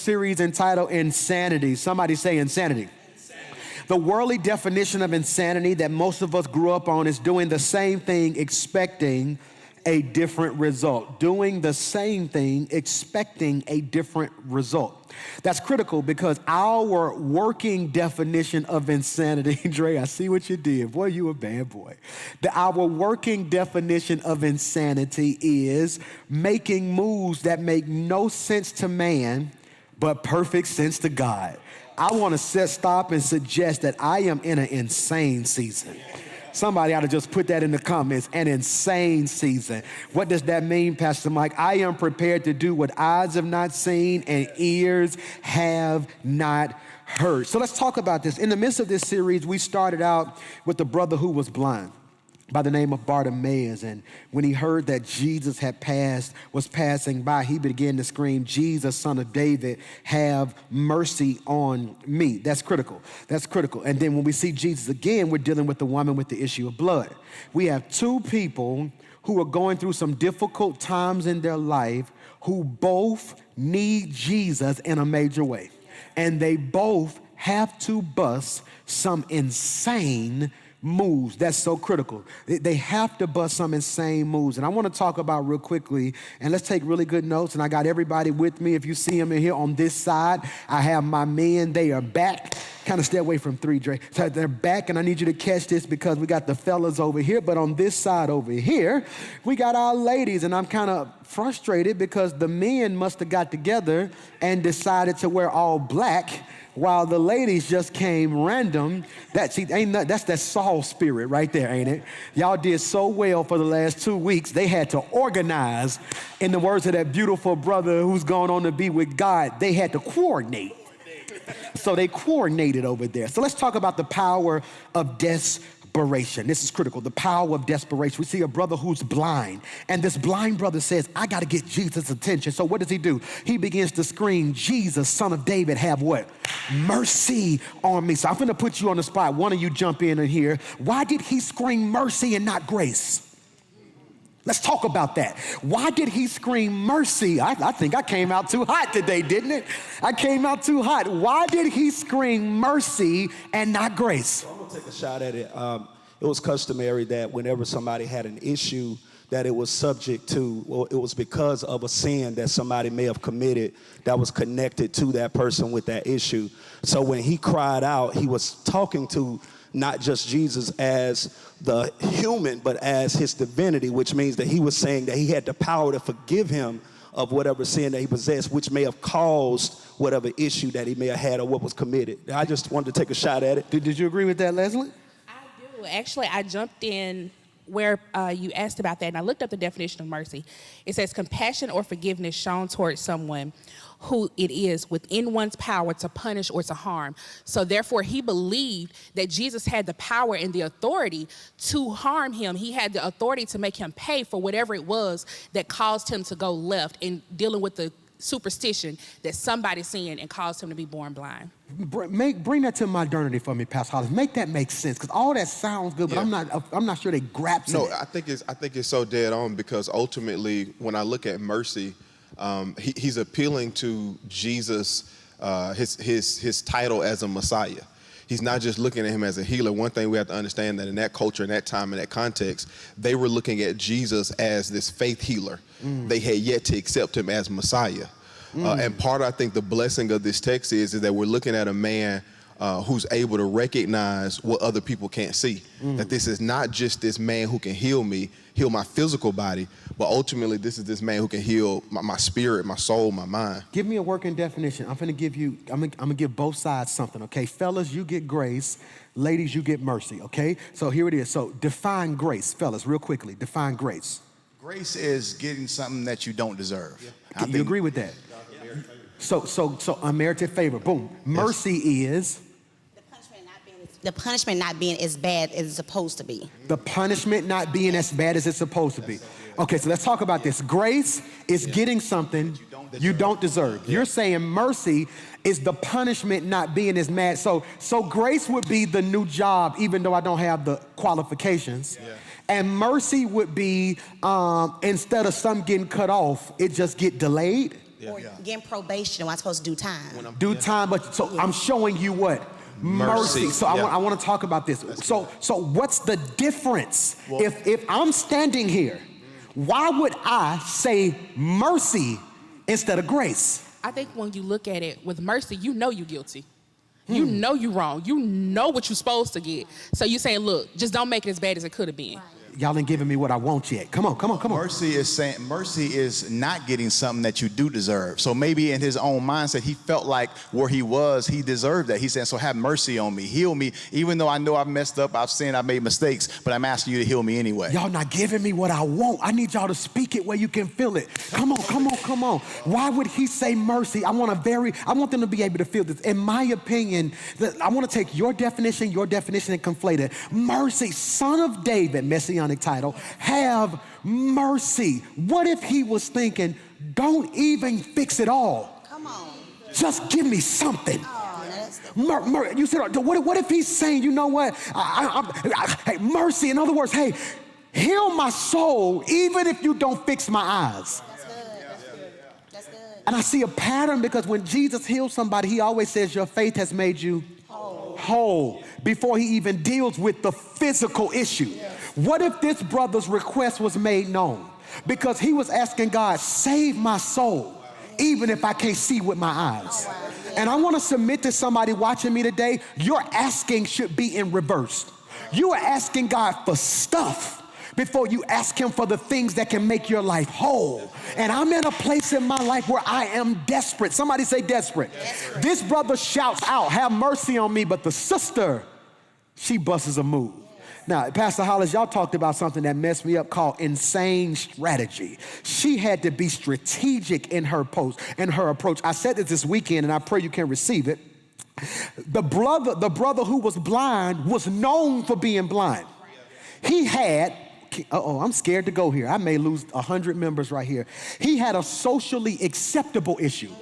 Series entitled Insanity. Somebody say insanity. The worldly definition of insanity that most of us grew up on is doing the same thing expecting a different result. Doing the same thing expecting a different result. That's critical because our working definition of insanity, Dre, I see what you did. Boy, you a bad boy. Our working definition of insanity is making moves that make no sense to man, but perfect sense to God. I want to stop and suggest that I am in an insane season. Somebody ought to just put that in the comments, an insane season. What does that mean, Pastor Mike? I am prepared to do what eyes have not seen and ears have not heard. So let's talk about this. In the midst of this series, we started out with the brother who was blind by the name of Bartimaeus. And when he heard that Jesus was passing by, he began to scream, "Jesus, Son of David, have mercy on me." That's critical. That's critical. And then when we see Jesus again, we're dealing with the woman with the issue of blood. We have two people who are going through some difficult times in their life who both need Jesus in a major way. And they both have to bust some insane moves. That's so critical. They have to bust some insane moves. And I want to talk about real quickly, and let's take really good notes. And I got everybody with me. If you see them in here on this side, I have my men. They are back. Kind of stay away from 3, Dre. So they're back, and I need you to catch this because we got the fellas over here. But on this side over here, we got our ladies. And I'm kind of frustrated because the men must have got together and decided to wear all black, while the ladies just came random. That's that Saul spirit right there, ain't it? Y'all did so well for the last 2 weeks. They had to organize, in the words of that beautiful brother who's gone on to be with God, they had to coordinate. So they coordinated over there. So let's talk about the power of desperation. This is critical, the power of desperation. We see a brother who's blind, and this blind brother says, I got to get Jesus' attention. So what does he do? He begins to scream, "Jesus, Son of David, have what? Mercy on me." So I'm going to put you on the spot. One of you jump in here. Why did he scream mercy and not grace? Let's talk about that. Why did he scream mercy? I think I came out too hot today, didn't it? I came out too hot. Why did he scream mercy and not grace? I'm gonna take a shot at it. It was customary that whenever somebody had an issue that it was subject to, well, it was because of a sin that somebody may have committed that was connected to that person with that issue. So when he cried out, he was talking to not just Jesus as the human, but as his divinity, which means that he was saying that he had the power to forgive him of whatever sin that he possessed, which may have caused whatever issue that he may have had or what was committed. I just wanted to take a shot at it. Did you agree with that, Leslie? I do. Actually, I jumped in where you asked about that, and I looked up the definition of mercy. It says compassion or forgiveness shown towards someone who it is within one's power to punish or to harm. So therefore, he believed that Jesus had the power and the authority to harm him. He had the authority to make him pay for whatever it was that caused him to go left in dealing with the superstition that somebody sinned and caused him to be born blind. Bring that to modernity for me, Pastor Hollis. Make that make sense, because all that sounds good, but I'm not sure they grasp it. No, I think it's so dead on, because ultimately, when I look at mercy, he's appealing to Jesus, his title as a Messiah. He's not just looking at him as a healer. One thing we have to understand, that in that culture, in that time, in that context, they were looking at Jesus as this faith healer. They had yet to accept him as Messiah. And part of, I think, the blessing of this text is that we're looking at a man who's able to recognize what other people can't see. That this is not just this man who can heal me, heal my physical body, but ultimately this is this man who can heal my spirit, my soul, my mind. Give me a working definition. I'm gonna give both sides something, okay? Fellas, you get grace. Ladies, you get mercy, okay? So here it is. So define grace, fellas, real quickly. Define grace. Grace is getting something that you don't deserve. Yeah. You agree with that? Yeah. So unmerited favor, boom. Mercy is? The punishment not being as bad as it's supposed to be. The punishment not being as bad as it's supposed to be. Okay, so let's talk about this. Grace is getting something you don't deserve. You're saying mercy is the punishment not being as mad. So grace would be the new job, even though I don't have the qualifications. And mercy would be, instead of some getting cut off, it just get delayed. Yeah. Or getting probation, when I'm supposed to do time. Do time, but so I'm showing you what? Mercy. So Yeah. I want to talk about this. So what's the difference? If I'm standing here, why would I say mercy instead of grace? I think when you look at it with mercy, you know you're guilty. You know you're wrong. You know what you're supposed to get. So you saying, look, just don't make it as bad as it could have been. Y'all ain't giving me what I want yet. Come on. Mercy is not getting something that you do deserve. So maybe in his own mindset, he felt like where he was, he deserved that. He's saying, so have mercy on me, heal me, even though I know I've messed up, I've sinned, I've made mistakes, but I'm asking you to heal me anyway. Y'all not giving me what I want. I need y'all to speak it where you can feel it. Come on. Why would he say mercy? I want them to be able to feel this. In my opinion, I want to take your definition, and conflate it. Mercy, son of David, messianic title, have mercy. What if he was thinking, don't even fix it all. Come on. Just give me something. Oh, that's the... You said, what if he's saying, you know what? Hey, mercy. In other words, hey, heal my soul even if you don't fix my eyes. That's good. And I see a pattern because when Jesus heals somebody, he always says, your faith has made you whole before he even deals with the physical issue. What if this brother's request was made known? Because he was asking God, save my soul, even if I can't see with my eyes. And I want to submit to somebody watching me today, your asking should be in reverse. You are asking God for stuff before you ask him for the things that can make your life whole. And I'm in a place in my life where I am desperate. Somebody say desperate. This brother shouts out, have mercy on me, but the sister, she busts a move. Now, Pastor Hollis, y'all talked about something that messed me up called insane strategy. She had to be strategic in her approach. I said this weekend, and I pray you can receive it. The brother who was blind was known for being blind. He had, I'm scared to go here. I may lose 100 members right here. He had a socially acceptable issue.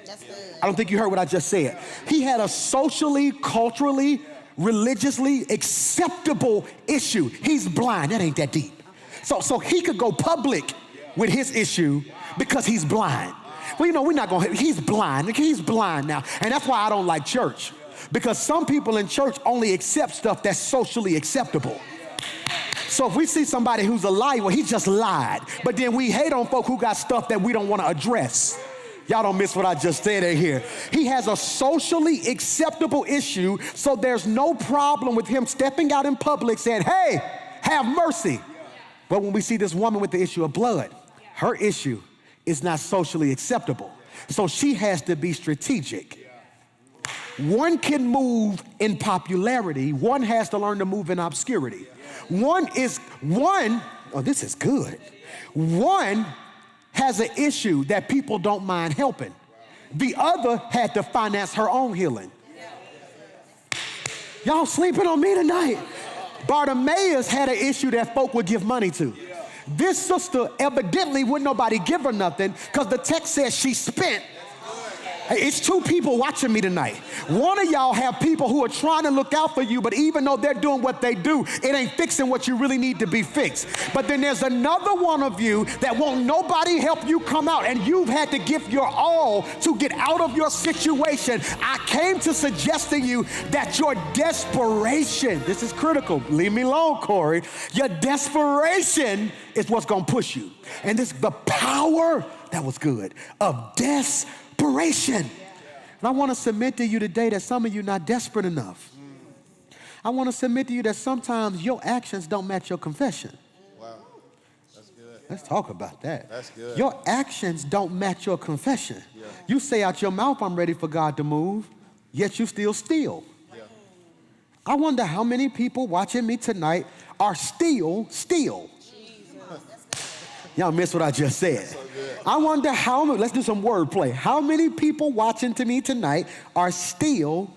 That's good. I don't think you heard what I just said. He had a socially, culturally, religiously acceptable issue. He's blind. That ain't that deep. So he could go public with his issue because he's blind. Well, you know, we're not going to, he's blind. He's blind now. And that's why I don't like church. Because some people in church only accept stuff that's socially acceptable. So if we see somebody who's a liar, well, he just lied. But then we hate on folk who got stuff that we don't want to address. Y'all don't miss what I just said in here. He has a socially acceptable issue, so there's no problem with him stepping out in public saying, hey, have mercy. But when we see this woman with the issue of blood, her issue is not socially acceptable. So she has to be strategic. One can move in popularity. One has to learn to move in obscurity. This is good. One has an issue that people don't mind helping. The other had to finance her own healing. Y'all sleeping on me tonight? Bartimaeus had an issue that folk would give money to. This sister evidently wouldn't nobody give her nothing because the text says she spent. Hey, it's two people watching me tonight. One of y'all have people who are trying to look out for you, but even though they're doing what they do, it ain't fixing what you really need to be fixed. But then there's another one of you that won't nobody help you come out, and you've had to give your all to get out of your situation. I came to suggest to you that your desperation, this is critical, leave me alone, Corey, your desperation is what's gonna push you. And this the power, that was good, of desperation. And I want to submit to you today that some of you are not desperate enough. I want to submit to you that sometimes your actions don't match your confession. Wow, that's good. Let's talk about that. That's good. Your actions don't match your confession. Yeah. You say out your mouth, I'm ready for God to move, yet you still steal. Yeah. I wonder how many people watching me tonight are still. Y'all missed what I just said. So I wonder how many, let's do some wordplay. How many people watching to me tonight are still?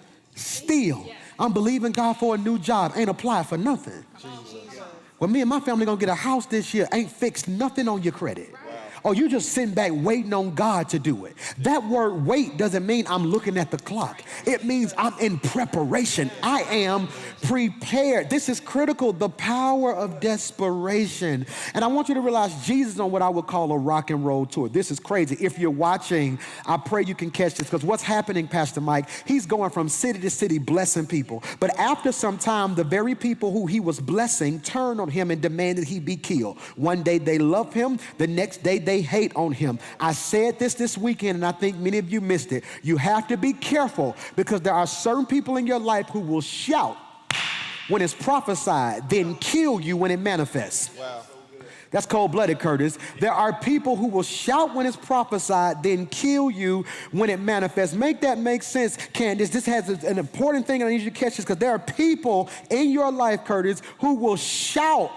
I'm believing God for a new job, ain't applied for nothing. Jesus. Well, me and my family gonna get a house this year, ain't fixed nothing on your credit. Wow. or you just sitting back waiting on God to do it. That word wait doesn't mean I'm looking at the clock. It means I'm in preparation. I am prepared. This is critical, the power of desperation. And I want you to realize Jesus is on what I would call a rock and roll tour. This is crazy. If you're watching, I pray you can catch this, because what's happening, Pastor Mike, he's going from city to city blessing people. But after some time, the very people who he was blessing turned on him and demanded he be killed. One day they love him, the next day they hate on him. I said this weekend, and I think many of you missed it. You have to be careful, because there are certain people in your life who will shout when it's prophesied, then kill you when it manifests. Wow. That's cold-blooded, Curtis. There are people who will shout when it's prophesied, then kill you when it manifests. Make that make sense, Candace. This has an important thing, and I need you to catch this, because there are people in your life, Curtis, who will shout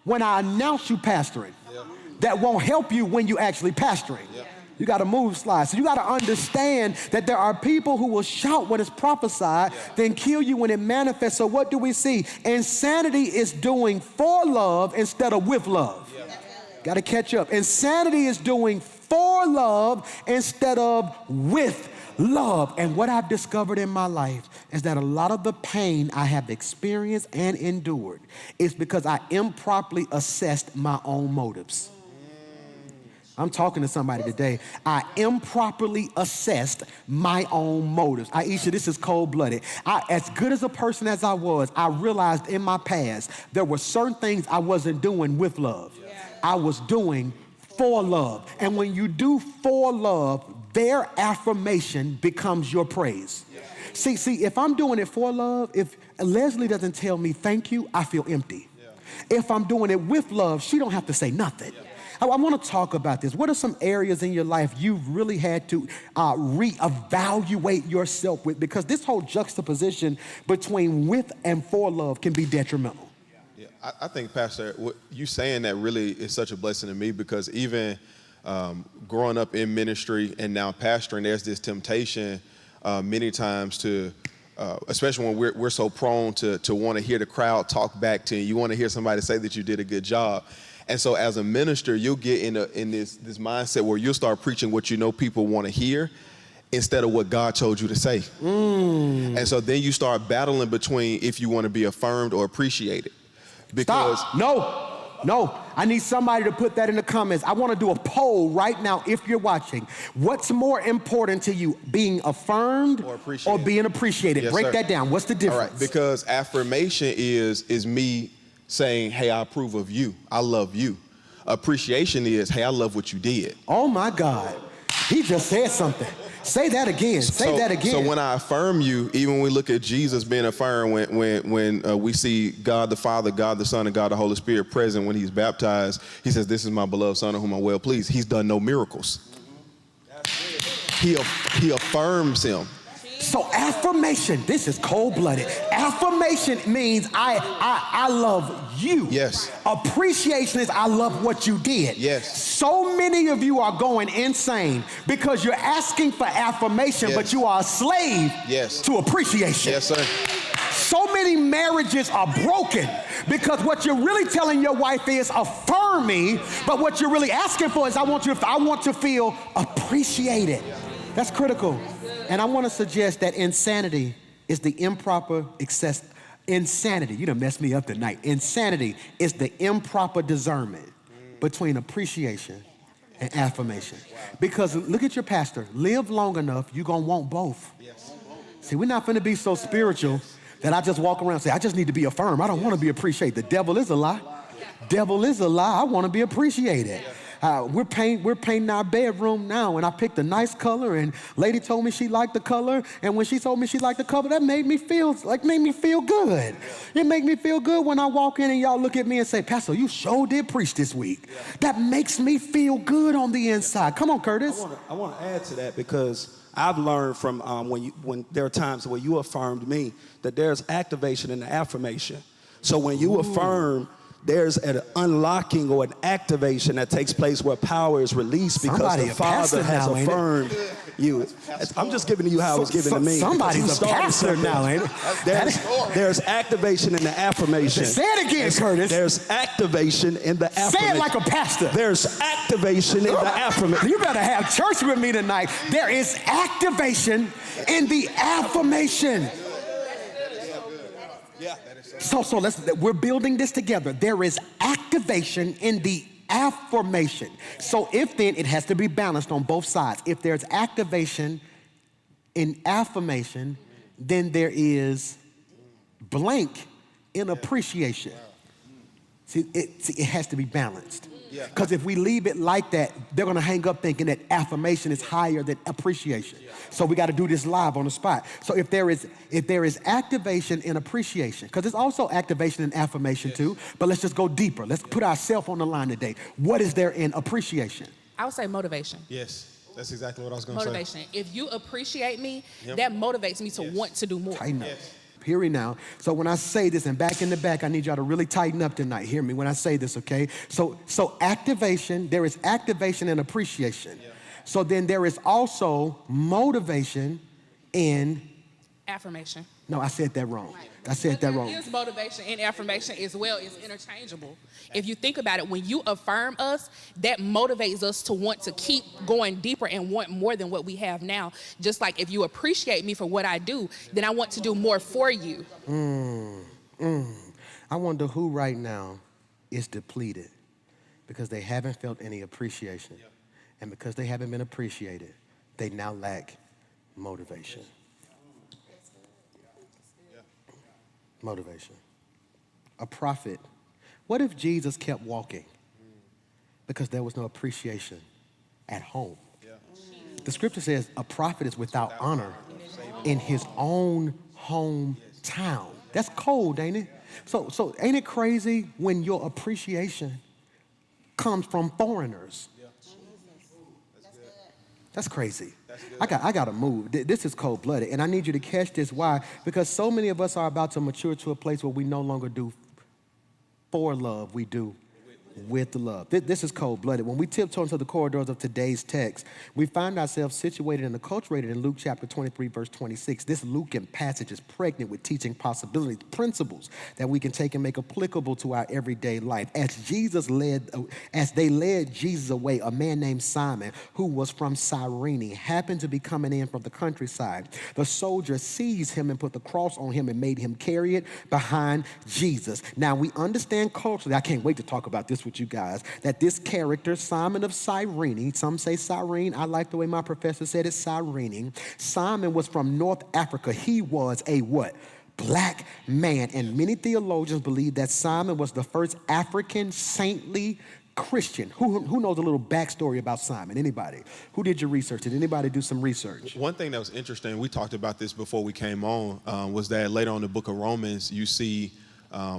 when I announce you pastoring. Yeah. That won't help you when you actually pastoring. Yeah. You got to move, slide. So you got to understand that there are people who will shout when it's prophesied, then kill you when it manifests. So what do we see? Insanity is doing for love instead of with love. Got to catch up. Insanity is doing for love instead of with love. And what I've discovered in my life is that a lot of the pain I have experienced and endured is because I improperly assessed my own motives. I'm talking to somebody today. I improperly assessed my own motives. Aisha, this is cold-blooded. As good as a person as I was, I realized in my past there were certain things I wasn't doing with love. I was doing for love. And when you do for love, their affirmation becomes your praise. See, if I'm doing it for love, if Leslie doesn't tell me thank you, I feel empty. If I'm doing it with love, she don't have to say nothing. I want to talk about this. What are some areas in your life you've really had to reevaluate yourself with? Because this whole juxtaposition between with and for love can be detrimental. Yeah, I think, Pastor, what you saying that really is such a blessing to me, because even growing up in ministry and now pastoring, there's this temptation many times to, especially when we're so prone to want to hear the crowd talk back to you. You want to hear somebody say that you did a good job. And so as a minister, you'll get in this mindset where you'll start preaching what you know people want to hear instead of what God told you to say. And so then you start battling between if you want to be affirmed or appreciated. Because Stop. No. I need somebody to put that in the comments. I want to do a poll right now if you're watching. What's more important to you, being affirmed or being appreciated? Yes, Break sir. that down. What's the difference? All right, because affirmation is me saying, hey, I approve of you. I love you. Appreciation is, hey, I love what you did. Oh my God. He just said something. Say that again. Say that again. So when I affirm you, even when we look at Jesus being affirmed, when we see God the Father, God the Son, and God the Holy Spirit present when he's baptized, he says, this is my beloved Son in whom I'm well pleased. He's done no miracles. He affirms him. So affirmation, this is cold-blooded. Affirmation means I love you. Yes. Appreciation is I love what you did. Yes. So many of you are going insane because you're asking for affirmation, but you are a slave to appreciation. Yes, sir. So many marriages are broken because what you're really telling your wife is affirm me, but what you're really asking for is I want to feel appreciated. That's critical. And I want to suggest that insanity is the improper excess. Insanity, you done messed me up tonight. Insanity is the improper discernment between appreciation and affirmation. Because look at your pastor. Live long enough, you're going to want both. See, we're not going to be so spiritual that I just walk around and say, I just need to be affirmed. I don't want to be appreciated. The devil is a lie. Devil is a lie. I want to be appreciated. We're painting our bedroom now, and I picked a nice color, and lady told me she liked the color, and when she told me she liked the color, that made me feel good. It made me feel good when I walk in and y'all look at me and say, Pastor, you sure did preach this week. That makes me feel good on the inside. Come on, Curtis. I want to add to that, because I've learned from when there are times where you affirmed me that there's activation in the affirmation. So when you affirm, there's an unlocking or an activation that takes place where power is released because Somebody the a pastor Father has now, ain't it? affirmed you. I'm just giving you how it was given to me. Somebody's You a started pastor something. now, ain't it? There's activation in the affirmation. Say it again, Curtis. There's activation in the affirmation. Say it like a pastor. There's activation in the affirmation. You better have church with me tonight. There is activation in the affirmation. So we're building this together. There is activation in the affirmation. So if then, it has to be balanced on both sides. If there's activation in affirmation, then there is blank in appreciation. See, it has to be balanced. Because if we leave it like that, they're going to hang up thinking that affirmation is higher than appreciation. So we got to do this live on the spot. So if there is activation in appreciation, because there's also activation in affirmation too, but let's just go deeper. Let's put ourselves on the line today. What is there in appreciation? I would say motivation. Yes, that's exactly what I was going to say. Motivation. If you appreciate me, that motivates me to want to do more. Tighten up. Hear me now. So when I say this, and back in the back, I need y'all to really tighten up tonight. Hear me when I say this, okay? So activation, there is activation and appreciation. So then there is also motivation in Affirmation. No, I said that wrong. I said that wrong. There is motivation and affirmation as well. It's interchangeable. If you think about it, when you affirm us, that motivates us to want to keep going deeper and want more than what we have now. Just like if you appreciate me for what I do, then I want to do more for you. I wonder who right now is depleted because they haven't felt any appreciation. And because they haven't been appreciated, they now lack motivation. Motivation. A prophet. What if Jesus kept walking because there was no appreciation at home? The scripture says a prophet is without honor in his own hometown. That's cold, ain't it? So ain't it crazy when your appreciation comes from foreigners? That's crazy. I got to move. This is cold-blooded, and I need you to catch this. Why? Because so many of us are about to mature to a place where we no longer do for love, we do with love. This is cold-blooded. When we tiptoe into the corridors of today's text, we find ourselves situated and acculturated in Luke chapter 23, verse 26. This Lucan passage is pregnant with teaching possibilities, principles that we can take and make applicable to our everyday life. As they led Jesus away, a man named Simon, who was from Cyrene, happened to be coming in from the countryside. The soldier seized him and put the cross on him and made him carry it behind Jesus. Now, we understand culturally, I can't wait to talk about this with you guys, that this character, Simon of Cyrene, some say Cyrene, I like the way my professor said it, Cyrene. Simon was from North Africa. He was a what? Black man. And many theologians believe that Simon was the first African saintly Christian. Who knows a little backstory about Simon? Anybody? Who did your research? Did anybody do some research? One thing that was interesting, we talked about this before we came on, was that later on in the book of Romans, you see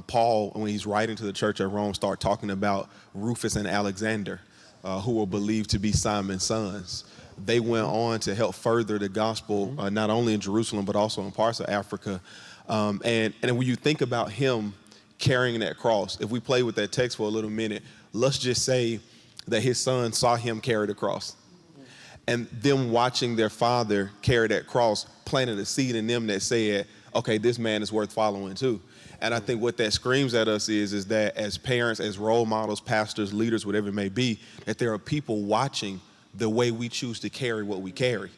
Paul, when he's writing to the church at Rome, start talking about Rufus and Alexander, who were believed to be Simon's sons. They went on to help further the gospel, not only in Jerusalem, but also in parts of Africa. And when you think about him carrying that cross, if we play with that text for a little minute, let's just say that his son saw him carry the cross. And them watching their father carry that cross planted a seed in them that said, okay, this man is worth following too. And I think what that screams at us is that as parents, as role models, pastors, leaders, whatever it may be, that there are people watching the way we choose to carry what we carry.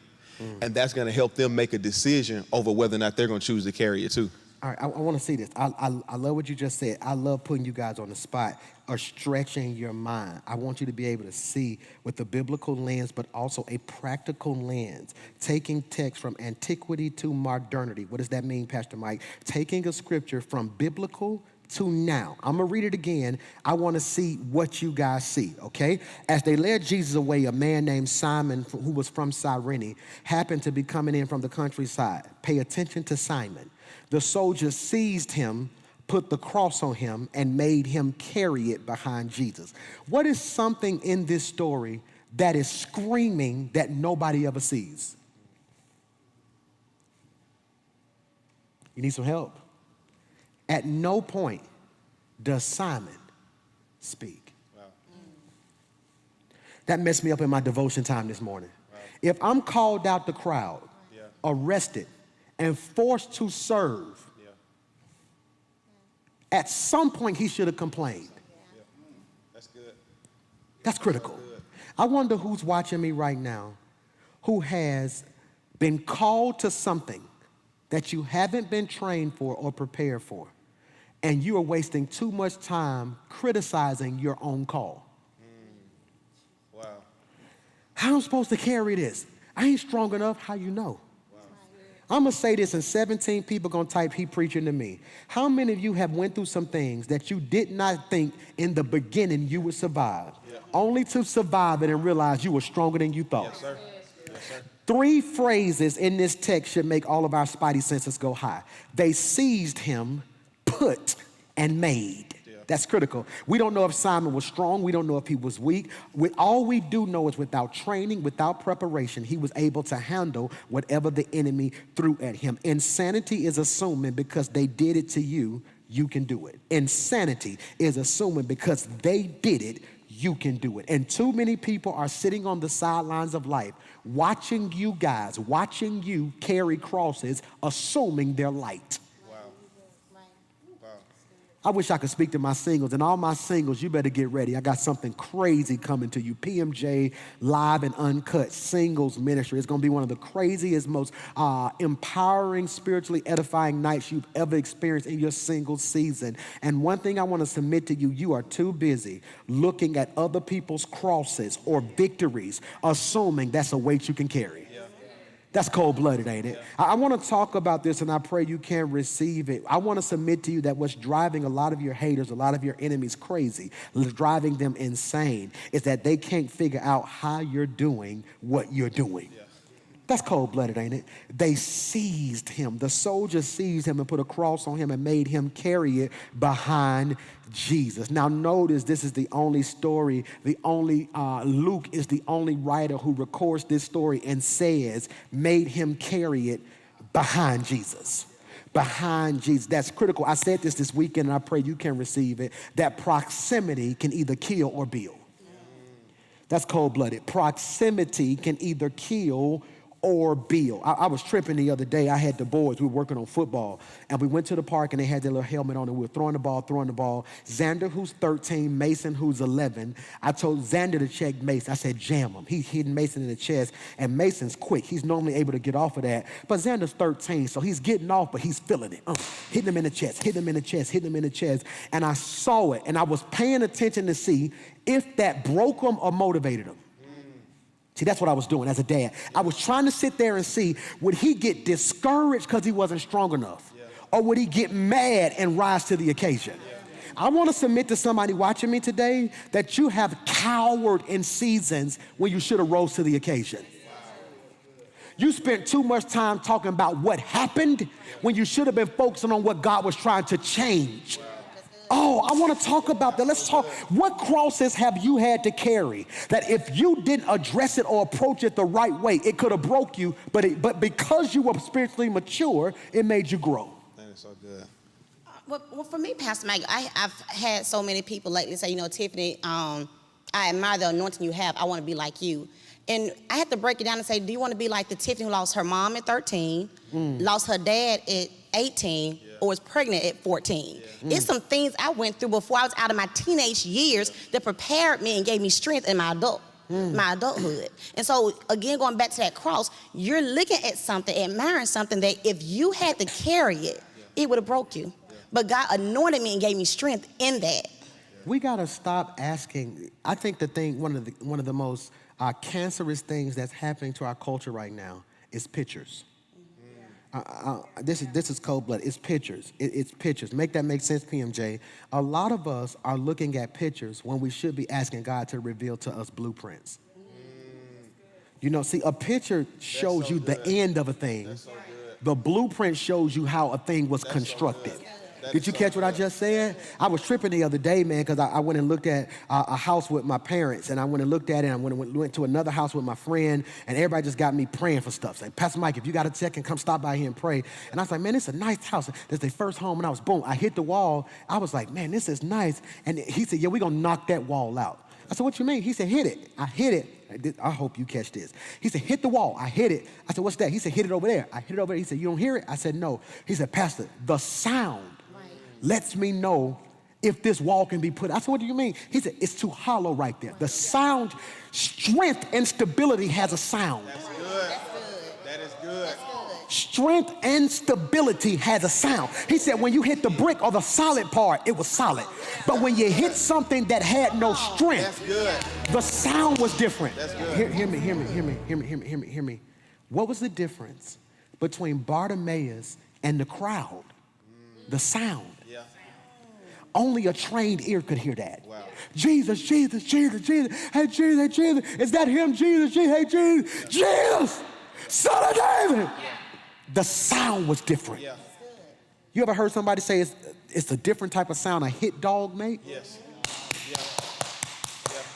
And that's going to help them make a decision over whether or not they're going to choose to carry it too. All right, I want to see this. I love what you just said. I love putting you guys on the spot or stretching your mind. I want you to be able to see with the biblical lens, but also a practical lens, taking text from antiquity to modernity. What does that mean, Pastor Mike? Taking a scripture from biblical to now. I'm going to read it again. I want to see what you guys see, okay? As they led Jesus away, a man named Simon, who was from Cyrene, happened to be coming in from the countryside. Pay attention to Simon. The soldiers seized him, put the cross on him, and made him carry it behind Jesus. What is something in this story that is screaming that nobody ever sees? You need some help. At no point does Simon speak. That messed me up in my devotion time this morning. If I'm called out the crowd, arrested, and forced to serve, at some point he should have complained. That's good. That's critical. I wonder who's watching me right now who has been called to something that you haven't been trained for or prepared for, and you are wasting too much time criticizing your own call. Wow. How am I supposed to carry this? I ain't strong enough. How you know? I'm gonna say this, and 17 people gonna type, he preaching to me. How many of you have went through some things that you did not think in the beginning you would survive, only to survive it and realize you were stronger than you thought? Yes, sir. Yes, sir. 3 phrases in this text should make all of our spidey senses go high. They seized him, put, and made. That's critical. We don't know if Simon was strong. We don't know if he was weak. All we do know is without training, without preparation, he was able to handle whatever the enemy threw at him. Insanity is assuming because they did it to you, you can do it. Insanity is assuming because they did it, you can do it. And too many people are sitting on the sidelines of life, watching you guys, watching you carry crosses, assuming they're light. I wish I could speak to my singles, and all my singles, you better get ready. I got something crazy coming to you. PMJ Live and Uncut Singles Ministry. It's going to be one of the craziest, most empowering, spiritually edifying nights you've ever experienced in your single season. And one thing I want to submit to you, you are too busy looking at other people's crosses or victories, assuming that's a weight you can carry. That's cold-blooded, ain't it? I want to talk about this, and I pray you can receive it. I want to submit to you that what's driving a lot of your haters, a lot of your enemies crazy, driving them insane, is that they can't figure out how you're doing what you're doing. That's cold-blooded, ain't it? They seized him. The soldiers seized him and put a cross on him and made him carry it behind Jesus. Now notice this is the only story, Luke is the only writer who records this story and says, made him carry it behind Jesus. Behind Jesus. That's critical. I said this weekend, and I pray you can receive it, that proximity can either kill or build. That's cold-blooded. Proximity can either kill or build. I was tripping the other day. I had the boys, we were working on football, and we went to the park and they had their little helmet on and we were throwing the ball. Xander, who's 13, Mason, who's 11. I told Xander to check Mason. I said, jam him. He's hitting Mason in the chest, and Mason's quick. He's normally able to get off of that, but Xander's 13, so he's getting off, but he's feeling it. Hitting him in the chest, hitting him in the chest, hitting him in the chest, and I saw it, and I was paying attention to see if that broke him or motivated him. See, that's what I was doing as a dad. I was trying to sit there and see, would he get discouraged because he wasn't strong enough? Or would he get mad and rise to the occasion? I want to submit to somebody watching me today that you have cowered in seasons when you should have rose to the occasion. You spent too much time talking about what happened when you should have been focusing on what God was trying to change. Oh, I want to talk about that. Let's talk. What crosses have you had to carry that if you didn't address it or approach it the right way, it could have broke you, but because you were spiritually mature, it made you grow? That is so good. Well, for me, Pastor Mike, I've had so many people lately say, Tiffany, I admire the anointing you have. I want to be like you. And I had to break it down and say, do you want to be like the Tiffany who lost her mom at 13, lost her dad at 18, or was pregnant at 14? It's some things I went through before I was out of my teenage years that prepared me and gave me strength in my adulthood. And so, again, going back to that cross, you're looking at something, admiring something that if you had to carry it, it would have broke you. But God anointed me and gave me strength in that. We got to stop asking. I think one of the most cancerous things that's happening to our culture right now is pictures. This is cold-blooded. It's pictures. It's pictures. Make that make sense, PMJ. A lot of us are looking at pictures when we should be asking God to reveal to us blueprints. See, a picture shows you the end of a thing. The blueprint shows you how a thing was constructed. Did you catch what I just said? I was tripping the other day, man, because I went and looked at a house with my parents, and I went and looked at it, and I went to another house with my friend, and everybody just got me praying for stuff. Saying, Pastor Mike, if you got a second, come stop by here and pray. And I was like, man, it's a nice house. This is their first home, and I hit the wall. I was like, man, this is nice. And he said, yeah, we're going to knock that wall out. I said, what you mean? He said, hit it. I hit it. I hope you catch this. He said, hit the wall. I hit it. I said, what's that? He said, hit it over there. I hit it over there. He said, you don't hear it? I said, no. He said, Pastor, the sound lets me know if this wall can be put. I said, what do you mean? He said, it's too hollow right there. The sound, strength and stability has a sound. That's good. That is good. Strength and stability has a sound. He said when you hit the brick or the solid part, it was solid. But when you hit something that had no strength, That's good. the sound was different. That's good. Hear me. What was the difference between Bartimaeus and the crowd? The sound. Yeah. Only a trained ear could hear that. Wow. Jesus, Jesus, Jesus, Jesus. Hey, Jesus, hey, Jesus. Is that him, Jesus? Hey, Jesus. Jesus, Son of David. The sound was different. Yeah. You ever heard somebody say it's a different type of sound a hit dog make? Yes.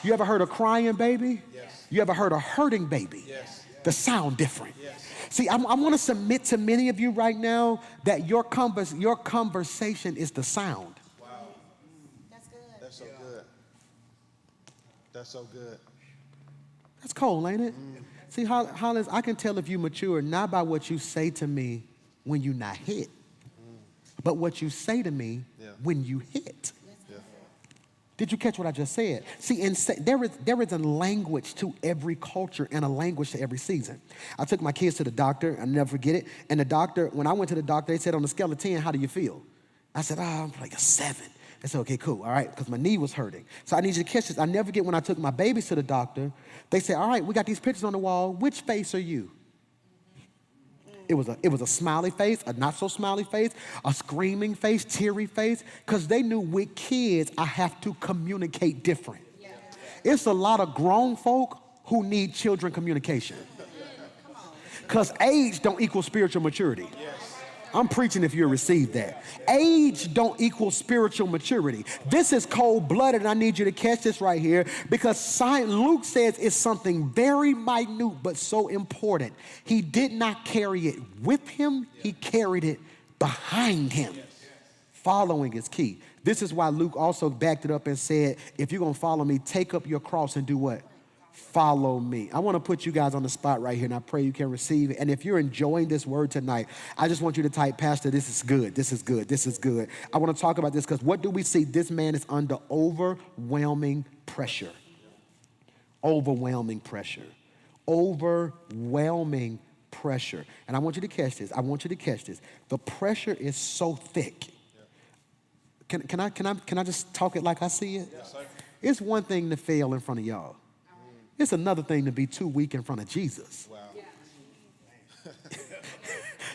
You ever heard a crying baby? Yes. You ever heard a hurting baby? Yes. The sound different. Yes. See, I want to submit to many of you right now that your conversation is the sound. Wow. That's good. That's so good. That's so good. That's cold, ain't it? See, Hollis, I can tell if you mature not by what you say to me when you're not hit, but what you say to me when you hit. Yeah. Did you catch what I just said? See, there is a language to every culture and a language to every season. I took my kids to the doctor. I'll never forget it. And the doctor, when I went to the doctor, they said on a scale of 10, how do you feel? I said, I'm like a 7. They said, okay, cool, all right, because my knee was hurting. So I need you to catch this. I never forget when I took my babies to the doctor, they said, all right, we got these pictures on the wall. Which face are you? It was a smiley face, a not so smiley face, a screaming face, teary face, because they knew with kids, I have to communicate different. Yeah. It's a lot of grown folk who need children communication. Because age don't equal spiritual maturity. I'm preaching if you receive that. Age don't equal spiritual maturity. This is cold-blooded, and I need you to catch this right here because Luke says it's something very minute but so important. He did not carry it with him. He carried it behind him. Following is key. This is why Luke also backed it up and said, if you're going to follow me, take up your cross and do what? Follow me. I want to put you guys on the spot right here, and I pray you can receive it. And if you're enjoying this word tonight, I just want you to type, Pastor, this is good, this is good, this is good. I want to talk about this because what do we see? This man is under overwhelming pressure. Overwhelming pressure. Overwhelming pressure. And I want you to catch this. I want you to catch this. The pressure is so thick. Can I just talk it like I see it? Yes, sir. It's one thing to fail in front of y'all. It's another thing to be too weak in front of Jesus. Wow.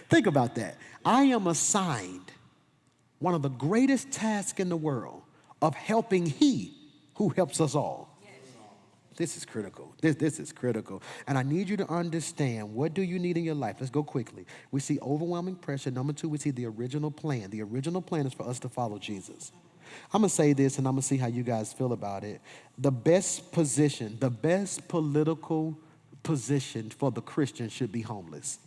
Think about that. I am assigned one of the greatest tasks in the world of helping He who helps us all. This is critical. This is critical. And I need you to understand, what do you need in your life? Let's go quickly. We see overwhelming pressure. Number 2, we see the original plan. The original plan is for us to follow Jesus. I'm going to say this, and I'm going to see how you guys feel about it. The best position, the best political position for the Christian should be homeless.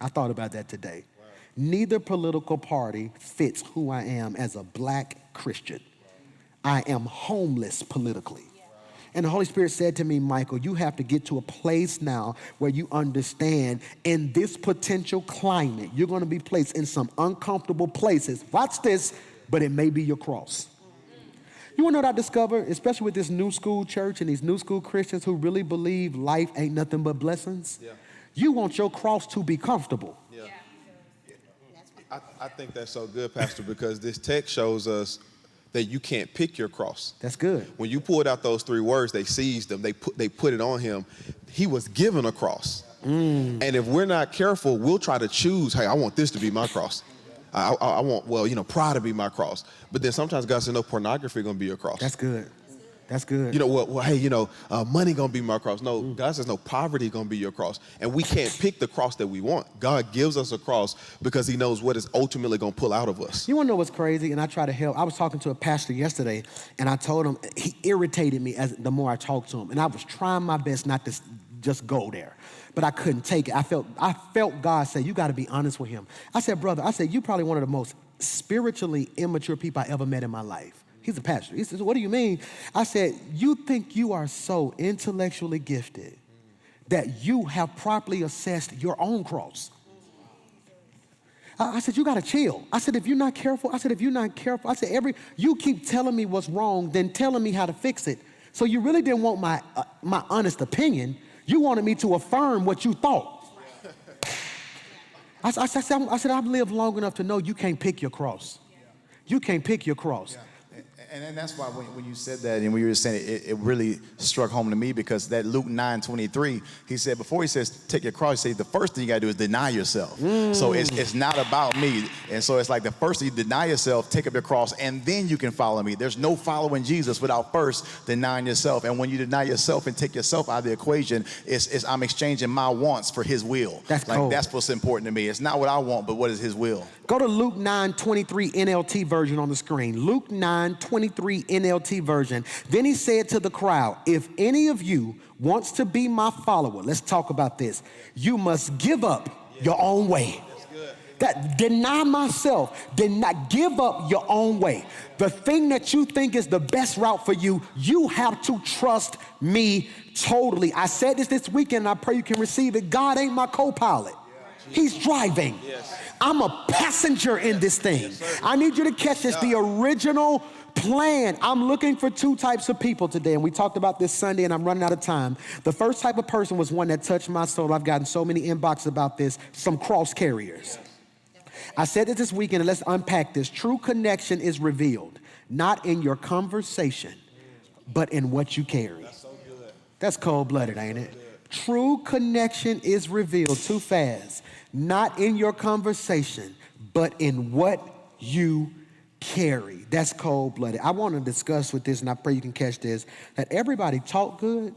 I thought about that today. Wow. Neither political party fits who I am as a black Christian. Wow. I am homeless politically. Wow. And the Holy Spirit said to me, Michael, you have to get to a place now where you understand in this potential climate, you're going to be placed in some uncomfortable places. Watch this. But it may be your cross. You want to know what I discovered, especially with this new school church and these new school Christians who really believe life ain't nothing but blessings? Yeah. You want your cross to be comfortable. Yeah. I think that's so good, Pastor, because this text shows us that you can't pick your cross. That's good. When you pulled out those 3 words, they seized them, they put it on him. He was given a cross. And if we're not careful, we'll try to choose, hey, I want this to be my cross. I want, pride to be my cross. But then sometimes God said, no, pornography going to be your cross. That's good. That's good. You know, hey, money gonna be my cross. No, God says no, poverty gonna be your cross. And we can't pick the cross that we want. God gives us a cross because he knows what is ultimately gonna pull out of us. You wanna know what's crazy? And I try to help. I was talking to a pastor yesterday, and I told him, he irritated me the more I talked to him. And I was trying my best not to just go there. But I couldn't take it. I felt God say, you gotta be honest with him. I said, brother, you probably one of the most spiritually immature people I ever met in my life. He's a pastor. He says, what do you mean? I said, you think you are so intellectually gifted that you have properly assessed your own cross. I said, you gotta chill. I said, if you're not careful, you keep telling me what's wrong, then telling me how to fix it. So you really didn't want my honest opinion. You wanted me to affirm what you thought. I said, I've lived long enough to know you can't pick your cross. You can't pick your cross. And that's why when you said that and when you were saying it, it really struck home to me, because that Luke 9:23, he said, before he says take your cross, he says the first thing you gotta do is deny yourself. So it's not about me. And so it's like the first thing you deny yourself, take up your cross, and then you can follow me. There's no following Jesus without first denying yourself. And when you deny yourself and take yourself out of the equation, it's I'm exchanging my wants for his will. That's cool. That's what's important to me. It's not what I want, but what is his will. Go to Luke 9:23 NLT version on the screen. Luke 9:23 NLT version. Then he said to the crowd, if any of you wants to be my follower, let's talk about this. You must give up your own way. That deny myself, give up your own way. The thing that you think is the best route for you, you have to trust me totally. I said this weekend, and I pray you can receive it. God ain't my co-pilot. He's driving. I'm a passenger in this thing. I need you to catch this, the original plan. I'm looking for two types of people today, and we talked about this Sunday, and I'm running out of time. The first type of person was one that touched my soul. I've gotten so many inboxes about this, some cross carriers. I said this weekend, and let's unpack this. True connection is revealed, not in your conversation, but in what you carry. That's cold-blooded, ain't it? True connection is revealed too fast, not in your conversation, but in what you carry. That's cold-blooded. I want to discuss with this, and I pray you can catch this, that everybody talk good,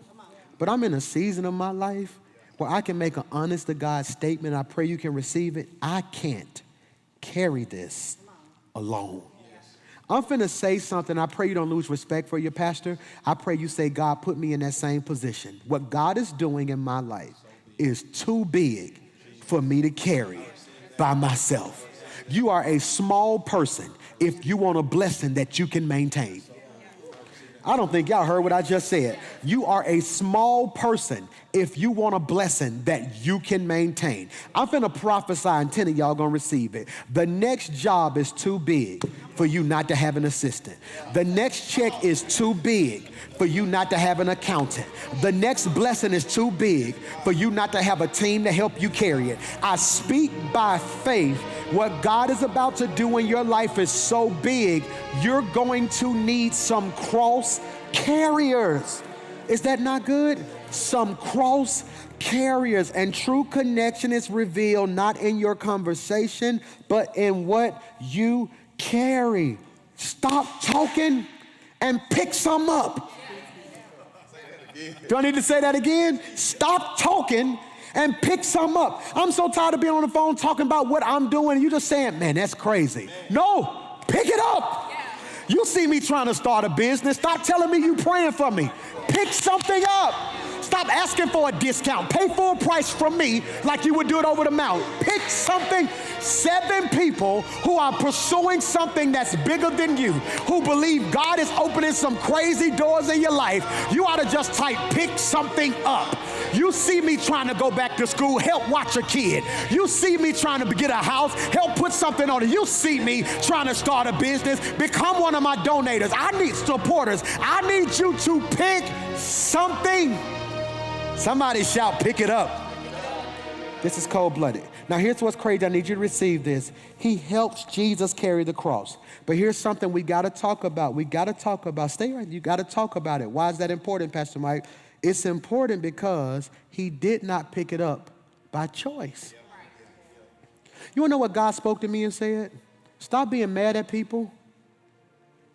but I'm in a season of my life where I can make an honest to God statement. I pray you can receive it. I can't carry this alone. I'm finna say something. I pray you don't lose respect for your pastor. I pray you say, God, put me in that same position. What God is doing in my life is too big for me to carry by myself. You are a small person if you want a blessing that you can maintain. I don't think y'all heard what I just said. You are a small person if you want a blessing that you can maintain. I'm finna prophesy, and 10 of y'all gonna receive it. The next job is too big for you not to have an assistant. The next check is too big for you not to have an accountant. The next blessing is too big for you not to have a team to help you carry it. I speak by faith. What God is about to do in your life is so big, you're going to need some cross carriers. Is that not good? Some cross carriers. And true connection is revealed not in your conversation, but in what you carry. Stop talking and pick some up. Do I need to say that again? Stop talking and pick some up. I'm so tired of being on the phone talking about what I'm doing, and you just saying, man, that's crazy. No, pick it up. You see me trying to start a business. Stop telling me you praying for me. Pick something up. Stop asking for a discount. Pay full price from me like you would do it over the mouth. Pick something. 7 people who are pursuing something that's bigger than you, who believe God is opening some crazy doors in your life. You ought to just type, pick something up. You see me trying to go back to school, help watch a kid. You see me trying to get a house, help put something on it. You see me trying to start a business, become one of my donators. I need supporters. I need you to pick something. Somebody shout, pick it up. This is cold-blooded. Now here's what's crazy. I need you to receive this. He helps Jesus carry the cross. But here's something we got to talk about. We got to talk about. Stay right. You got to talk about it. Why is that important, Pastor Mike? It's important because he did not pick it up by choice. You want to know what God spoke to me and said? Stop being mad at people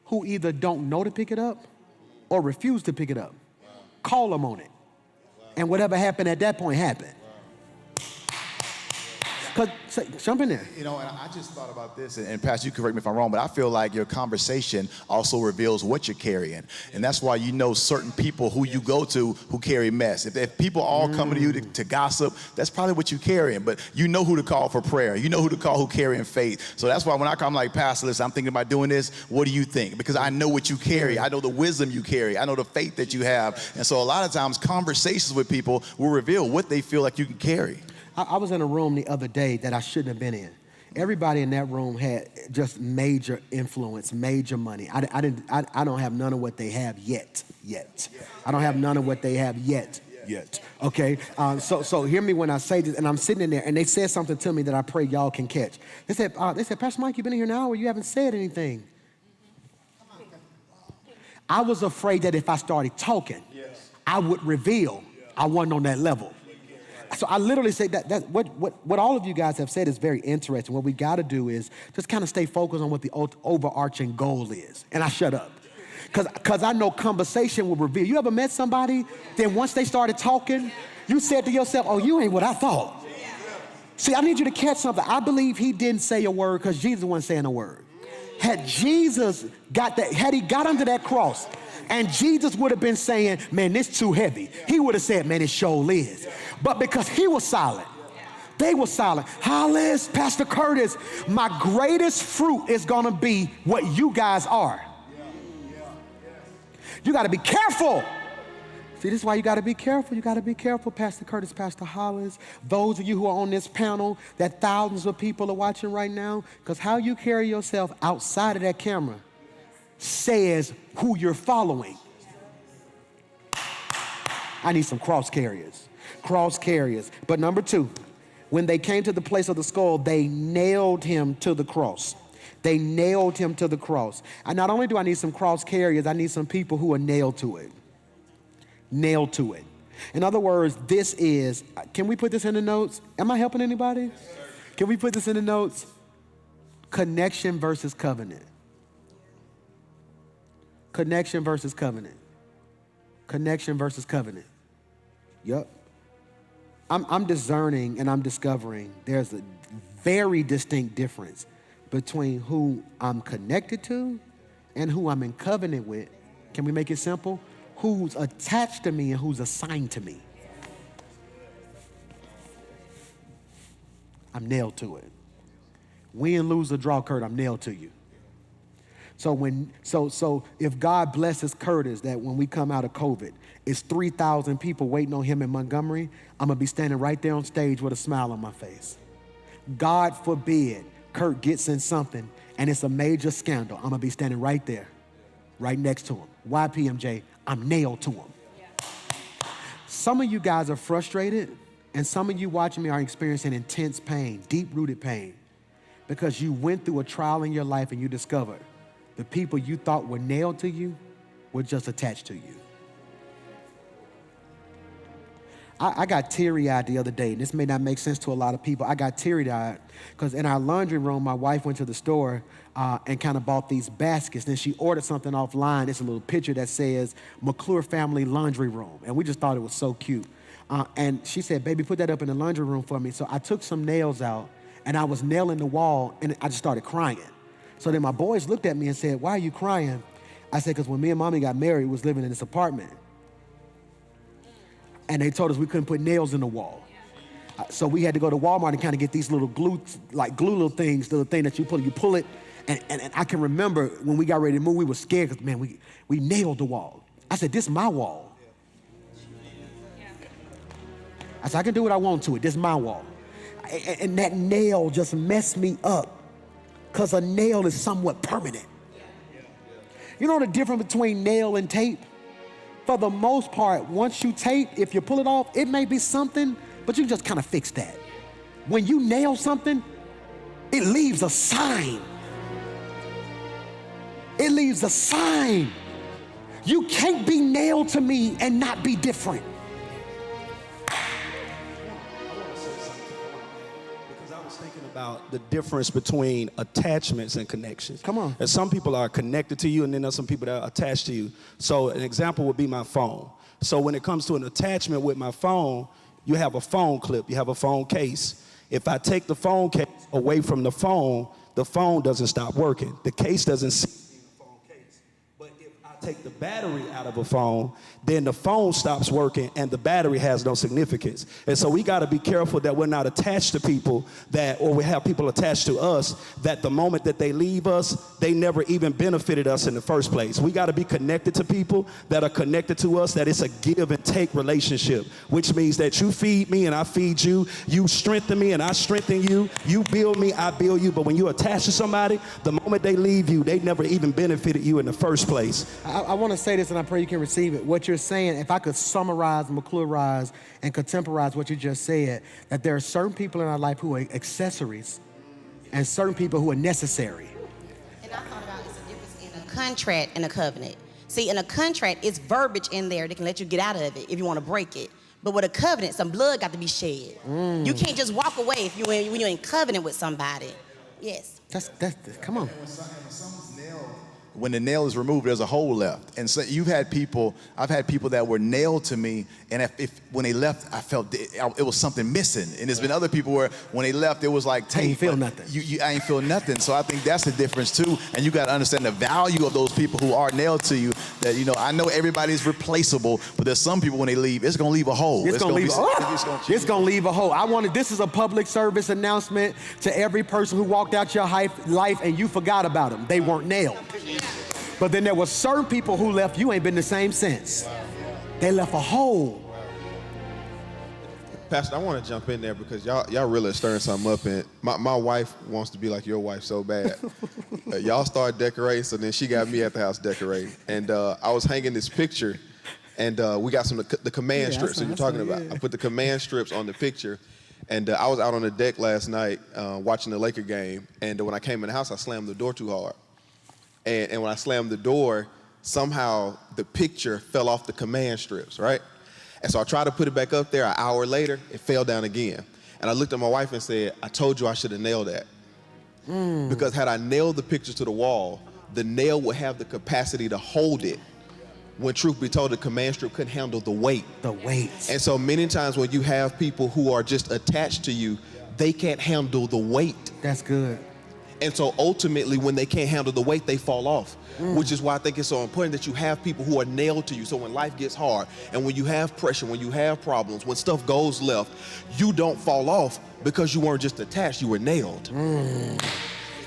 who either don't know to pick it up or refuse to pick it up. Call them on it. And whatever happened at that point happened. Jump in there. You know, and I just thought about this, and Pastor, you correct me if I'm wrong, but I feel like your conversation also reveals what you're carrying. And that's why you know certain people who you go to who carry mess. If people all come to you to gossip, that's probably what you're carrying. But you know who to call for prayer. You know who to call who carrying faith. So that's why when I come like, Pastor, listen, I'm thinking about doing this. What do you think? Because I know what you carry. I know the wisdom you carry. I know the faith that you have. And so a lot of times conversations with people will reveal what they feel like you can carry. I was in a room the other day that I shouldn't have been in. Everybody in that room had just major influence, major money. I don't have none of what they have yet. I don't have none of what they have yet. Okay, so hear me when I say this, and I'm sitting in there, and they said something to me that I pray y'all can catch. They said, Pastor Mike, you've been in here an hour, you haven't said anything. I was afraid that if I started talking, I would reveal I wasn't on that level. So I literally say that what all of you guys have said is very interesting. What we got to do is just kind of stay focused on what the overarching goal is. And I shut up. Because I know conversation will reveal. You ever met somebody, then once they started talking, you said to yourself, oh, you ain't what I thought. See, I need you to catch something. I believe he didn't say a word because Jesus wasn't saying a word. Had Jesus got that, had he got under that cross, and Jesus would have been saying, man, this too heavy, he would have said, man, it sure is. But because he was silent, they were silent. Hollis, Pastor Curtis, my greatest fruit is gonna be what you guys are. You gotta be careful. See, this is why you gotta be careful. You gotta be careful, Pastor Curtis, Pastor Hollis, those of you who are on this panel that thousands of people are watching right now, because how you carry yourself outside of that camera says who you're following. I need some cross carriers. But number two, when they came to the place of the skull, they nailed him to the cross. And not only do I need some cross carriers, I need some people who are nailed to it. In other words, this is, can we put this in the notes? Am I helping anybody? Can we put this in the notes? Connection versus covenant. Connection versus covenant. Yep. I'm discerning and I'm discovering there's a very distinct difference between who I'm connected to and who I'm in covenant with. Can we make it simple? Who's attached to me and who's assigned to me. I'm nailed to it. Win, lose, or draw, Kurt, I'm nailed to you. So if God blesses Curtis that when we come out of COVID, it's 3,000 people waiting on him in Montgomery, I'm gonna be standing right there on stage with a smile on my face. God forbid Kurt gets in something and it's a major scandal, I'm gonna be standing right there, right next to him. Why, PMJ? I'm nailed to him. Some of you guys are frustrated, and some of you watching me are experiencing intense pain, deep-rooted pain, because you went through a trial in your life and you discovered the people you thought were nailed to you were just attached to you. I got teary-eyed the other day, and this may not make sense to a lot of people. I got teary-eyed because in our laundry room, my wife went to the store and kind of bought these baskets. Then she ordered something offline. It's a little picture that says McClure Family Laundry Room, and we just thought it was so cute. And she said, baby, put that up in the laundry room for me. So I took some nails out, and I was nailing the wall, and I just started crying. So then my boys looked at me and said, why are you crying? I said, because when me and mommy got married, we was living in this apartment. And they told us we couldn't put nails in the wall. So we had to go to Walmart and kind of get these little glue little things, the thing that you pull it. And I can remember when we got ready to move, we were scared because, man, we nailed the wall. I said, this is my wall. I said, I can do what I want to it. This is my wall. And that nail just messed me up because a nail is somewhat permanent. You know the difference between nail and tape? For the most part, once you tape, if you pull it off, it may be something, but you just kind of fix that. When you nail something, it leaves a sign. It leaves a sign. You can't be nailed to me and not be different. Because I was thinking about the difference between attachments and connections. Come on. And some people are connected to you, and then there's some people that are attached to you. So an example would be my phone. So when it comes to an attachment with my phone, you have a phone clip, you have a phone case. If I take the phone case away from the phone doesn't stop working. The case doesn't cease being a phone case. But if I take the battery out of a phone, then the phone stops working and the battery has no significance. And so we gotta be careful that we're not attached to people or we have people attached to us that the moment that they leave us, they never even benefited us in the first place. We gotta be connected to people that are connected to us, that it's a give and take relationship, which means that you feed me and I feed you, you strengthen me and I strengthen you, you build me, I build you. But when you're attached to somebody, the moment they leave you, they never even benefited you in the first place. I want to say this, and I pray you can receive it. What you're saying, if I could summarize, McClure-rise, and contemporize what you just said, that there are certain people in our life who are accessories and certain people who are necessary. And I thought about it's a difference in a contract and a covenant. See, in a contract, it's verbiage in there that can let you get out of it if you want to break it. But with a covenant, some blood got to be shed. You can't just walk away when you're in covenant with somebody. Yes. That's come on. When the nail is removed, there's a hole left. And so I've had people that were nailed to me, and if when they left, I felt it was something missing. And there's been other people where when they left, it was like tape. I ain't feel nothing. I ain't feel nothing. So I think that's the difference too. And you got to understand the value of those people who are nailed to you. That, I know everybody's replaceable, but there's some people when they leave, it's gonna leave a hole. It's gonna leave a hole. This is a public service announcement to every person who walked out your life and you forgot about them. They weren't nailed. But then there were certain people who left, you ain't been the same since. They left a hole. Pastor, I want to jump in there because y'all really stirring something up, and my wife wants to be like your wife so bad. Y'all started decorating, so then she got me at the house decorating. And I was hanging this picture, and we got the command strips that you're talking about. I put the command strips on the picture, and I was out on the deck last night watching the Laker game, and when I came in the house, I slammed the door too hard. And when I slammed the door, somehow the picture fell off the command strips, right? And so I tried to put it back up there. An hour later, it fell down again. And I looked at my wife and said, I told you I should have nailed that. Because had I nailed the picture to the wall, the nail would have the capacity to hold it. When truth be told, the command strip couldn't handle the weight. The weight. And so many times when you have people who are just attached to you, they can't handle the weight. That's good. And so ultimately, when they can't handle the weight, they fall off, which is why I think it's so important that you have people who are nailed to you. So when life gets hard and when you have pressure, when you have problems, when stuff goes left, you don't fall off because you weren't just attached, you were nailed.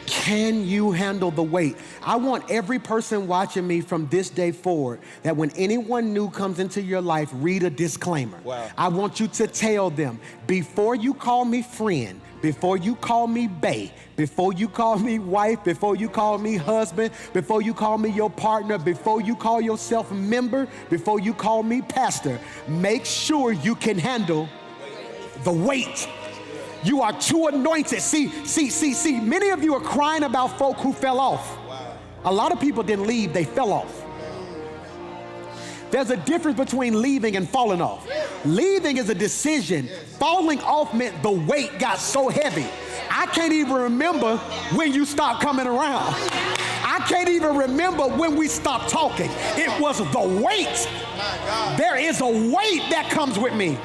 Can you handle the weight? I want every person watching me from this day forward that when anyone new comes into your life, read a disclaimer. Wow. I want you to tell them, before you call me friend, before you call me bae, before you call me wife, before you call me husband, before you call me your partner, before you call yourself a member, before you call me pastor, make sure you can handle the weight. You are too anointed. See, many of you are crying about folk who fell off. A lot of people didn't leave, they fell off. There's a difference between leaving and falling off. Leaving is a decision. Falling off meant the weight got so heavy. I can't even remember when you stopped coming around. I can't even remember when we stopped talking. It was the weight. There is a weight that comes with me.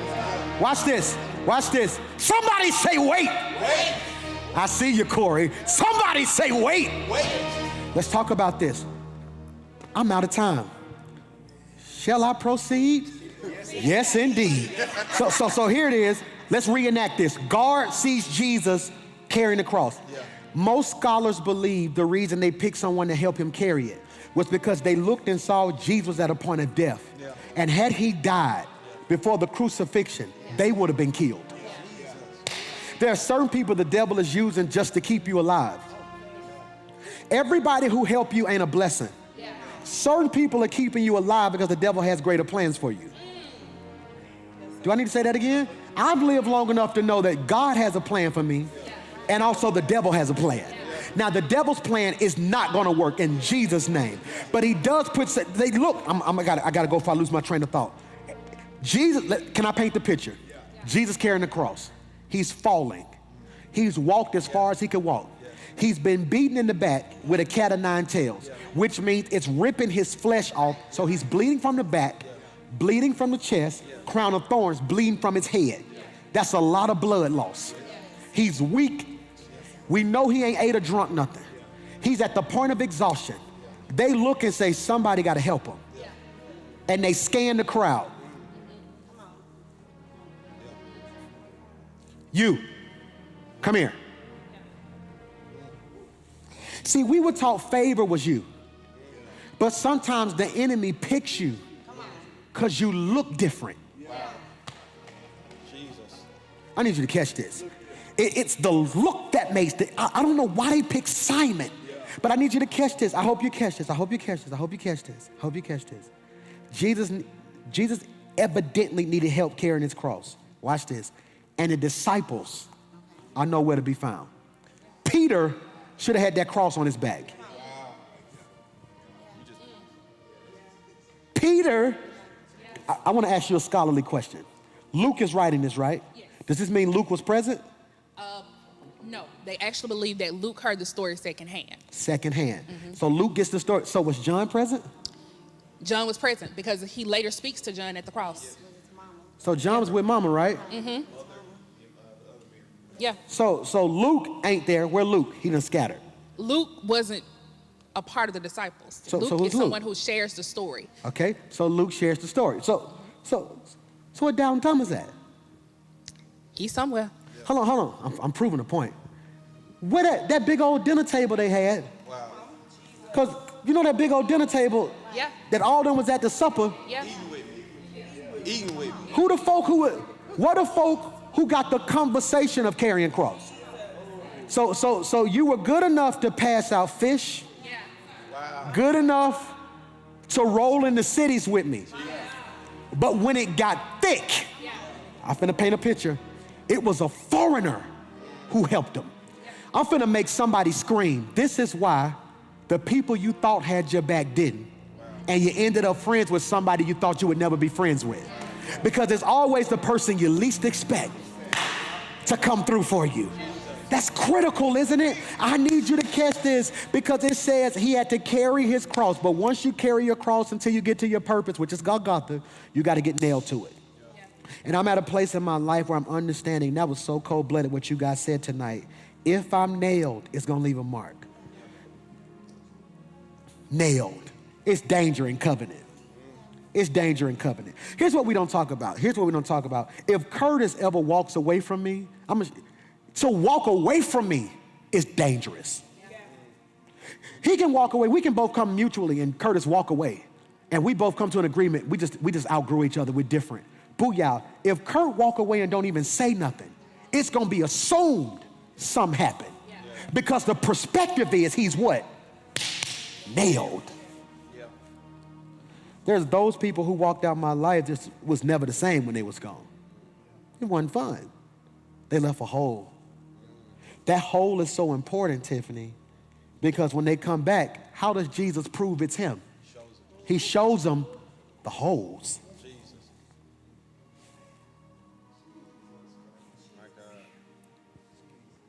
Watch this. Watch this. Somebody say wait. Wait. I see you, Corey. Somebody say wait. Wait. Let's talk about this. I'm out of time. Shall I proceed? Yes, indeed. So here it is. Let's reenact this. Guard sees Jesus carrying the cross. Most scholars believe the reason they picked someone to help him carry it was because they looked and saw Jesus was at a point of death. And had he died before the crucifixion, they would have been killed. There are certain people the devil is using just to keep you alive. Everybody who help you ain't a blessing. Certain people are keeping you alive because the devil has greater plans for you. Do I need to say that again? I've lived long enough to know that God has a plan for me, and also the devil has a plan. Now, the devil's plan is not going to work in Jesus' name, but he does put. Look, I got to go before I lose my train of thought. Jesus, can I paint the picture? Jesus carrying the cross. He's falling. He's walked as far as he could walk. He's been beaten in the back with a cat of nine tails, which means it's ripping his flesh off. So he's bleeding from the back, bleeding from the chest, crown of thorns, bleeding from his head. That's a lot of blood loss. He's weak. We know he ain't ate or drunk nothing. He's at the point of exhaustion. They look and say, somebody got to help him. And they scan the crowd. You, come here. See, we were taught favor was you. But sometimes the enemy picks you because you look different. I need you to catch this. It's the look that makes it. I don't know why they picked Simon, but I need you to catch this. I hope you catch this. I hope you catch this. I hope you catch this. I hope you catch this. Jesus evidently needed help carrying his cross. Watch this. And the disciples are nowhere to be found. Peter should have had that cross on his back. Peter, I want to ask you a scholarly question. Luke is writing this, right? Yes. Does this mean Luke was present? No, they actually believe that Luke heard the story secondhand. Secondhand. So Luke gets the story. So was John present? John was present because he later speaks to John at the cross. So John was with Mama, right? Yeah. So Luke ain't there. Where Luke? He done scattered. Luke wasn't a part of the disciples. So Luke who's is someone Luke? who shares the story. Okay. So Luke shares the story. So where Down Thomas at? He's somewhere. Hold on. I'm proving a point. Where that big old dinner table they had? Because you know that big old dinner table Yeah. that all them was at the supper? Yeah. Eating with me. What the folk who got the conversation of carrying cross? So you were good enough to pass out fish, good enough to roll in the cities with me. But when it got thick, I'm finna paint a picture. It was a foreigner who helped them. I'm finna make somebody scream. This is why the people you thought had your back didn't. And you ended up friends with somebody you thought you would never be friends with. Because it's always the person you least expect to come through for you. That's critical, isn't it? I need you to catch this because it says he had to carry his cross. But once you carry your cross until you get to your purpose, which is Golgotha, you got to get nailed to it. And I'm at a place in my life where I'm understanding that was so cold-blooded what you guys said tonight. If I'm nailed, it's going to leave a mark. Nailed. It's danger in covenant. It's danger in covenant. Here's what we don't talk about. If Curtis ever walks away from me, to walk away from me is dangerous. He can walk away. We can both come mutually and Curtis walk away. And we both come to an agreement. We just outgrew each other. We're different. Booyah. If Kurt walk away and don't even say nothing, it's going to be assumed something happened. Because the perspective is he's what? Nailed. There's those people who walked out my life just was never the same when they was gone. It wasn't fun. They left a hole. That hole is so important, Tiffany, because when they come back, how does Jesus prove it's him? He shows them the holes.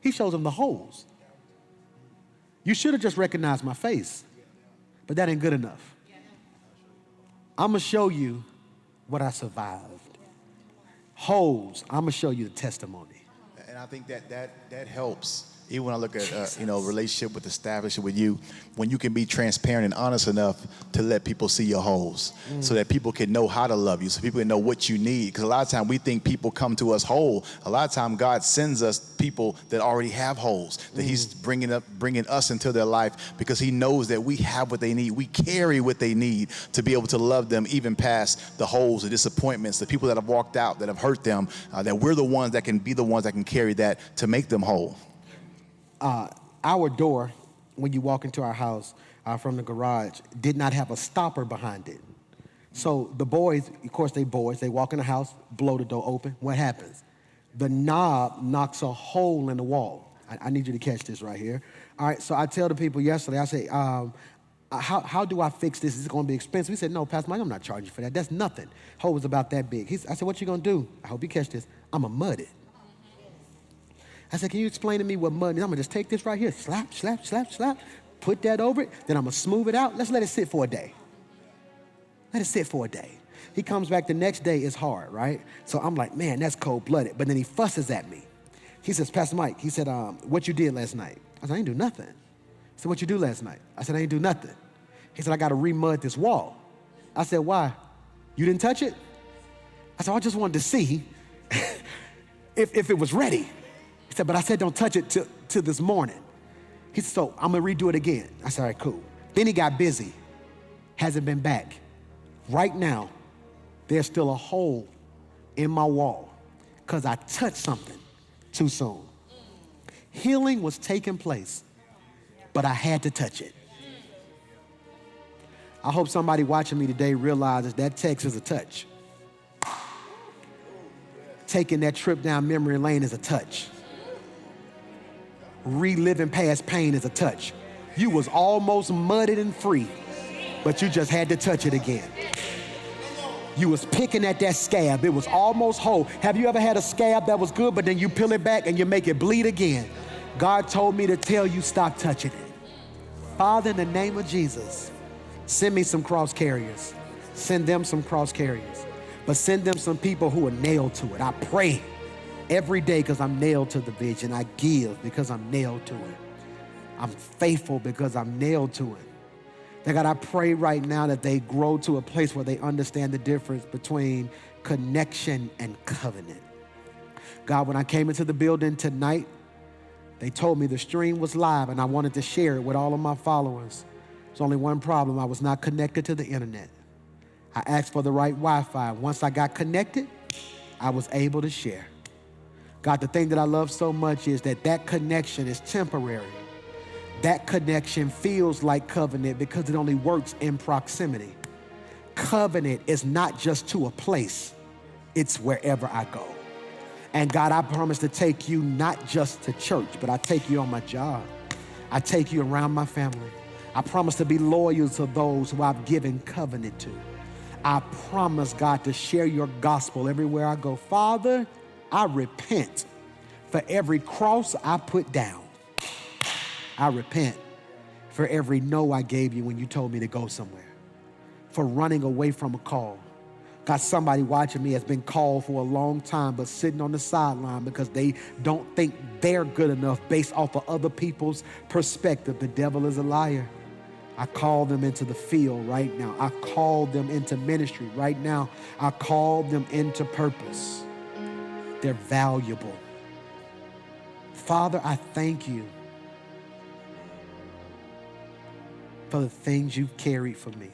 He shows them the holes. You should have just recognized my face, but that ain't good enough. I'm going to show you what I survived. Holes, I'm going to show you the testimony. And I think that helps. Even when I look at relationship with establishing with you, when you can be transparent and honest enough to let people see your holes, so that people can know how to love you, so people can know what you need. Because a lot of times we think people come to us whole. A lot of times God sends us people that already have holes, that He's bringing us into their life because He knows that we have what they need. We carry what they need to be able to love them even past the holes, the disappointments, the people that have walked out, that have hurt them. That we're the ones that can be the ones that can carry that to make them whole. Our door, when you walk into our house from the garage, did not have a stopper behind it. So the boys, of course they walk in the house, blow the door open. What happens? The knob knocks a hole in the wall. I need you to catch this right here. All right, so I tell the people yesterday, I say, how do I fix this? Is it going to be expensive? He said, no, Pastor Mike, I'm not charging you for that. That's nothing. Hole was about that big. I said, what you going to do? I hope you catch this. I'm going to mud it. I said, can you explain to me what mud is? I'm gonna just take this right here, slap, slap, slap, slap, put that over it, then I'm gonna smooth it out. Let's let it sit for a day. Let it sit for a day. He comes back the next day, it's hard, right? So I'm like, man, that's cold-blooded. But then he fusses at me. He says, Pastor Mike, he said, what you did last night? I said, I didn't do nothing. He said, what you do last night? I said, I didn't do nothing. He said, I gotta re-mud this wall. I said, why? You didn't touch it? I said, I just wanted to see if it was ready. He said, but I said, don't touch it till this morning. He said, so I'm gonna redo it again. I said, all right, cool. Then he got busy, hasn't been back. Right now, there's still a hole in my wall because I touched something too soon. Healing was taking place, but I had to touch it. I hope somebody watching me today realizes that text is a touch. Taking that trip down memory lane is a touch. Reliving past pain is a touch. You was almost mudded and free, but you just had to touch it again. You was picking at that scab. It was almost whole. Have you ever had a scab that was good, but then you peel it back and you make it bleed again? God told me to tell you, stop touching it. Father, in the name of Jesus, send me some cross carriers. Send them some cross carriers. But send them some people who are nailed to it. I pray every day because I'm nailed to the vision. I give because I'm nailed to it. I'm faithful because I'm nailed to it. That God, I pray right now that they grow to a place where they understand the difference between connection and covenant. God, when I came into the building tonight, they told me the stream was live and I wanted to share it with all of my followers. There's only one problem. I was not connected to the internet. I asked for the right Wi-Fi. Once I got connected, I was able to share. God, the thing that I love so much is that connection is temporary. That connection feels like covenant because it only works in proximity. Covenant is not just to a place, it's wherever I go. And God, I promise to take you not just to church, but I take you on my job. I take you around my family. I promise to be loyal to those who I've given covenant to. I promise, God, to share your gospel everywhere I go. Father, I repent for every cross I put down. I repent for every no I gave you when you told me to go somewhere, for running away from a call. God, somebody watching me has been called for a long time, but sitting on the sideline because they don't think they're good enough based off of other people's perspective. The devil is a liar. I call them into the field right now. I call them into ministry right now. I call them into purpose. They're valuable. Father, I thank you for the things you've carried for me.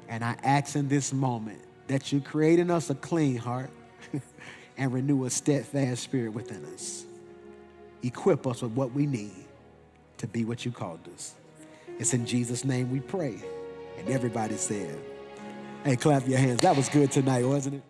And I ask in this moment that you create in us a clean heart and renew a steadfast spirit within us. Equip us with what we need to be what you called us. It's in Jesus' name we pray. And everybody said, hey, clap your hands. That was good tonight, wasn't it?